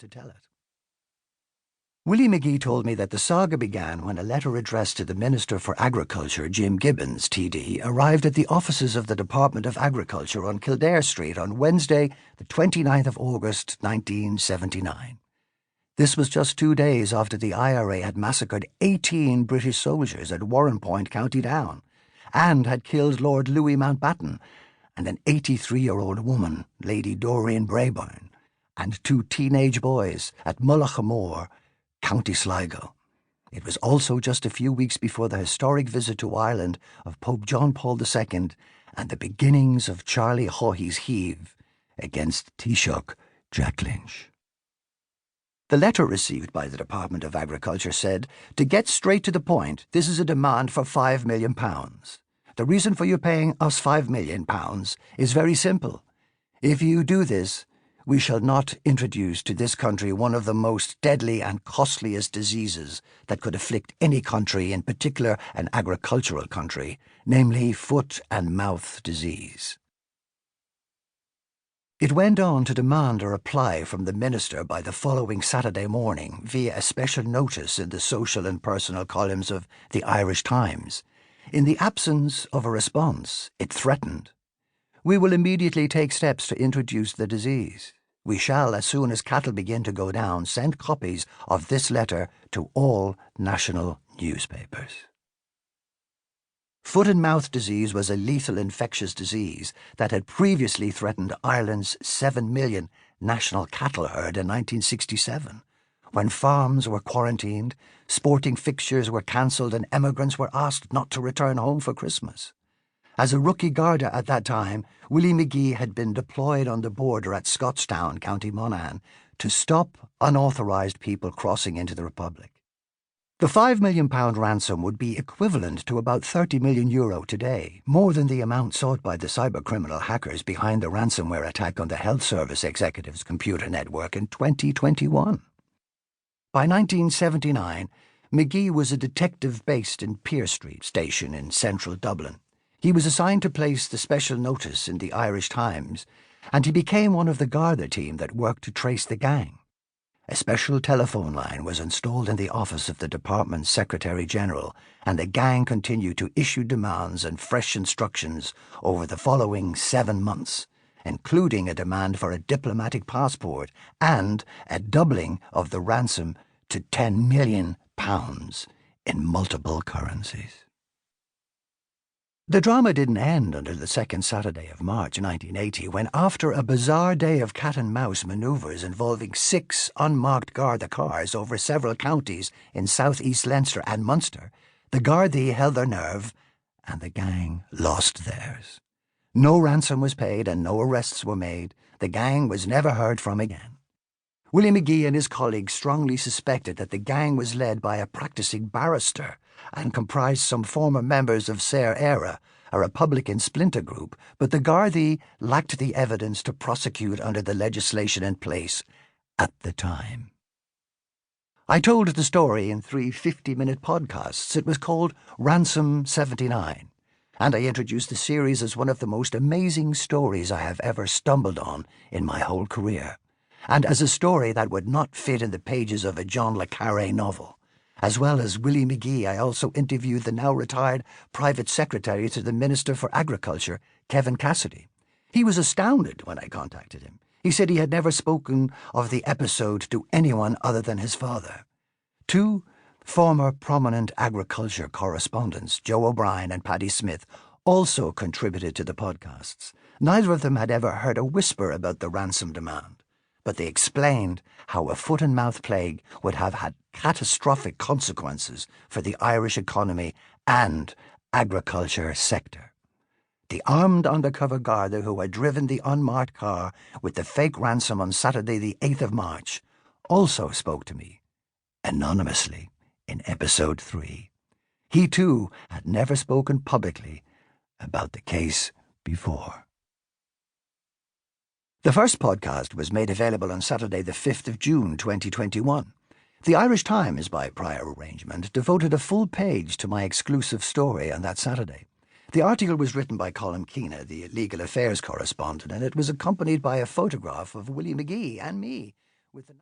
to tell it. Willie McGee told me that the saga began when a letter addressed to the Minister for Agriculture, Jim Gibbons, TD, arrived at the offices of the Department of Agriculture on Kildare Street on Wednesday, the 29th of August, 1979. This was just 2 days after the IRA had massacred 18 British soldiers at Warrenpoint, County Down, and had killed Lord Louis Mountbatten and an 83-year-old woman, Lady Doreen Brabourne, and 2 teenage boys at Mullaghmore, County Sligo. It was also just a few weeks before the historic visit to Ireland of Pope John Paul II and the beginnings of Charlie Haughey's heave against Taoiseach Jack Lynch. The letter received by the Department of Agriculture said, "To get straight to the point, this is a demand for £5 million. The reason for you paying us £5 million is very simple. If you do this, we shall not introduce to this country one of the most deadly and costliest diseases that could afflict any country, in particular an agricultural country, namely foot and mouth disease." It went on to demand a reply from the minister by the following Saturday morning via a special notice in the social and personal columns of the Irish Times. In the absence of a response, it threatened, "We will immediately take steps to introduce the disease. We shall, as soon as cattle begin to go down, send copies of this letter to all national newspapers." Foot and mouth disease was a lethal infectious disease that had previously threatened Ireland's 7 million national cattle herd in 1967, when farms were quarantined, sporting fixtures were cancelled, and emigrants were asked not to return home for Christmas. As a rookie Garda at that time, Willie McGee had been deployed on the border at Scottstown, County Monaghan, to stop unauthorised people crossing into the Republic. The £5 million ransom would be equivalent to about €30 million today, more than the amount sought by the cybercriminal hackers behind the ransomware attack on the Health Service Executives Computer Network in 2021. By 1979, McGee was a detective based in Pier Street Station in central Dublin. He was assigned to place the special notice in the Irish Times, and he became one of the Garda team that worked to trace the gang. A special telephone line was installed in the office of the department's Secretary-General, and the gang continued to issue demands and fresh instructions over the following 7 months, including a demand for a diplomatic passport and a doubling of the ransom to £10 million in multiple currencies. The drama didn't end until the second Saturday of March 1980, when, after a bizarre day of cat-and-mouse manoeuvres involving 6 unmarked Garda cars over several counties in south-east Leinster and Munster, the Gardaí held their nerve and the gang lost theirs. No ransom was paid and no arrests were made. The gang was never heard from again. Willie McGee and his colleagues strongly suspected that the gang was led by a practicing barrister and comprised some former members of Saor Éire, a Republican splinter group, but the Gardaí lacked the evidence to prosecute under the legislation in place at the time. I told the story in 3 50-minute podcasts. It was called Ransom 79, and I introduced the series as one of the most amazing stories I have ever stumbled on in my whole career, and as a story that would not fit in the pages of a John le Carré novel. As well as Willie McGee, I also interviewed the now-retired private secretary to the Minister for Agriculture, Kevin Cassidy. He was astounded when I contacted him. He said he had never spoken of the episode to anyone other than his father. 2 former prominent agriculture correspondents, Joe O'Brien and Paddy Smith, also contributed to the podcasts. Neither of them had ever heard a whisper about the ransom demand, but they explained how a foot-and-mouth plague would have had catastrophic consequences for the Irish economy and agriculture sector. The armed undercover Garda who had driven the unmarked car with the fake ransom on Saturday the 8th of March also spoke to me, anonymously, in episode 3. He too had never spoken publicly about the case before. The first podcast was made available on Saturday the 5th of June 2021. The Irish Times, by prior arrangement, devoted a full page to my exclusive story on that Saturday. The article was written by Colm Keena, the legal affairs correspondent, and it was accompanied by a photograph of Willie McGee and me with the